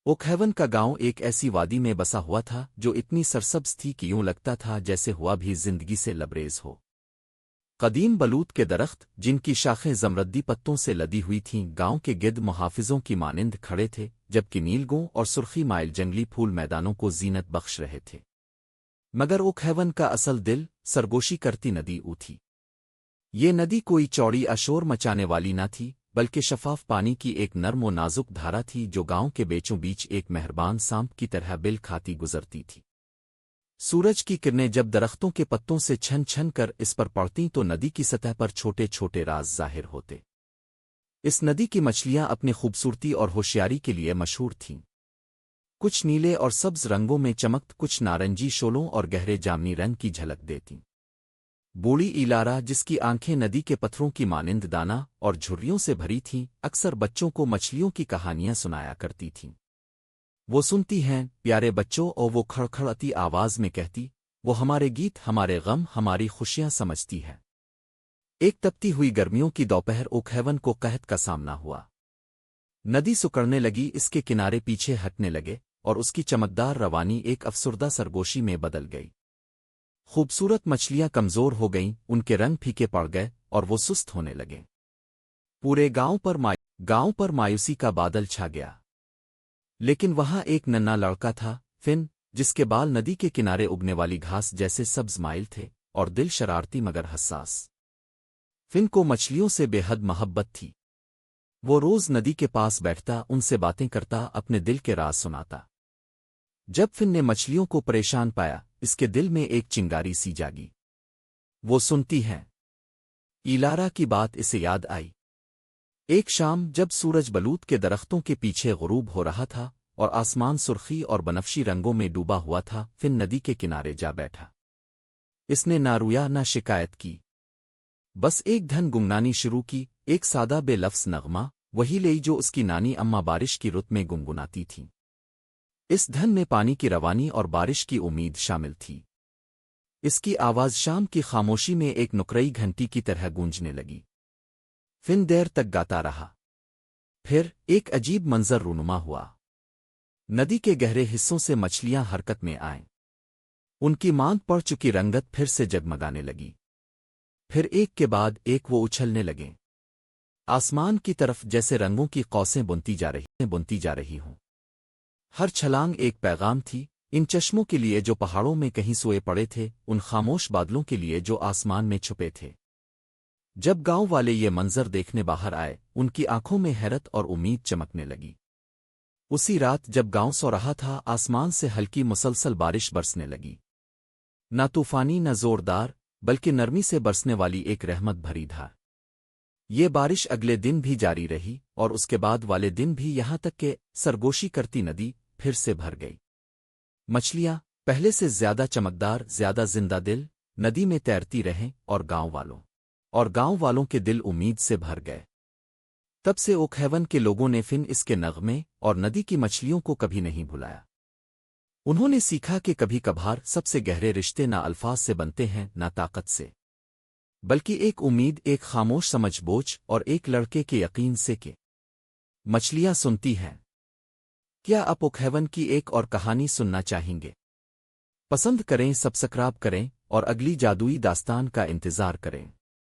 ओकहेवन का गांव एक ऐसी वादी में बसा हुआ था जो इतनी सरसब्ज थी कि यूं लगता था जैसे हुआ भी जिंदगी से लबरेज हो। कदीम बलूत के दरख्त जिनकी शाखें जमरद्दी पत्तों से लदी हुई थीं गांव के गिर्द मुहाफिजों की मानिंद खड़े थे, जबकि नीलगों और सुर्खी माइल जंगली फूल मैदानों को जीनत बख्श रहे थे। मगर ओकहेवन का असल दिल सरगोशी करती नदी ऊ थी। ये नदी कोई चौड़ी अशोर मचाने वाली न थी, बल्कि शफाफ पानी की एक नर्म व नाजुक धारा थी जो गांव के बीचों बीच एक मेहरबान सांप की तरह बिल खाती गुजरती थी। सूरज की किरणें जब दरख्तों के पत्तों से छन छन कर इस पर पड़तीं तो नदी की सतह पर छोटे छोटे राज जाहिर होते। इस नदी की मछलियां अपनी खूबसूरती और होशियारी के लिए मशहूर थीं। कुछ नीले और सब्ज रंगों में चमकत, कुछ नारंगी शोलों और गहरे जामनी रंग की झलक देतीं। बूढ़ी इलारा, जिसकी आंखें नदी के पत्थरों की मानिंद दाना और झुर्रियों से भरी थीं, अक्सर बच्चों को मछलियों की कहानियां सुनाया करती थीं। वो सुनती हैं प्यारे बच्चों, और वो खड़खड़ाती आवाज में कहती, वो हमारे गीत, हमारे गम, हमारी खुशियां समझती है। एक तपती हुई गर्मियों की दोपहर ओकहेवन को कहत का सामना हुआ। नदी सुकड़ने लगी, इसके किनारे पीछे हटने लगे और उसकी चमकदार रवानी एक अफसुर्दा सरगोशी में बदल गई। खूबसूरत मछलियां कमजोर हो गईं, उनके रंग फीके पड़ गए और वो सुस्त होने लगे। पूरे गांव पर मायूसी का बादल छा गया। लेकिन वहां एक नन्हा लड़का था, फिन, जिसके बाल नदी के किनारे उगने वाली घास जैसे सब्ज माइल थे और दिल शरारती मगर हसास। फिन को मछलियों से बेहद मोहब्बत थी। वो रोज नदी के पास बैठता, उनसे बातें करता, अपने दिल के राज सुनाता। जब फिन ने मछलियों को परेशान पाया, इसके दिल में एक चिंगारी सी जागी। वो सुनती है इलारा की बात इसे याद आई। एक शाम जब सूरज बलूत के दरख्तों के पीछे गुरूब हो रहा था और आसमान सुर्खी और बनफशी रंगों में डूबा हुआ था, फिन नदी के किनारे जा बैठा। इसने ना रुया ना शिकायत की, बस एक धन गुंगनानी शुरू की, एक सादा बेलफ्स नगमा, वही ले जो उसकी नानी अम्मा बारिश की रुत में गुनगुनाती थीं। इस धन में पानी की रवानी और बारिश की उम्मीद शामिल थी। इसकी आवाज शाम की खामोशी में एक नुकरई घंटी की तरह गूंजने लगी। फिन देर तक गाता रहा। फिर एक अजीब मंजर रूनुमा हुआ। नदी के गहरे हिस्सों से मछलियां हरकत में आईं। उनकी मांग पड़ चुकी रंगत फिर से जगमगाने लगी। फिर एक के बाद एक वो उछलने लगे, आसमान की तरफ जैसे रंगों की कौसें बुनती जा रही हों। हर छलांग एक पैगाम थी, इन चश्मों के लिए जो पहाड़ों में कहीं सोए पड़े थे, उन खामोश बादलों के लिए जो आसमान में छुपे थे। जब गांव वाले ये मंजर देखने बाहर आए, उनकी आंखों में हैरत और उम्मीद चमकने लगी। उसी रात जब गांव सो रहा था, आसमान से हल्की मुसलसल बारिश बरसने लगी। न तूफानी न जोरदार, बल्कि नरमी से बरसने वाली एक रहमत भरी धार। ये बारिश अगले दिन भी जारी रही और उसके बाद वाले दिन भी, यहां तक कि सरगोशी करती नदी फिर से भर गई। मछलियां पहले से ज्यादा चमकदार, ज्यादा जिंदा दिल नदी में तैरती रहें और गांव वालों के दिल उम्मीद से भर गए। तब से ओकहेवन के लोगों ने फिन इसके नगमे और नदी की मछलियों को कभी नहीं भुलाया। उन्होंने सीखा कि कभी कभार सबसे गहरे रिश्ते ना अल्फाज से बनते हैं, ना ताकत से, बल्कि एक उम्मीद, एक खामोश समझबूझ और एक लड़के के यकीन से कि मछलियां सुनती हैं। क्या आप ओकहेवन की एक और कहानी सुनना चाहेंगे? पसंद करें, सब्सक्राइब करें और अगली जादुई दास्तान का इंतजार करें।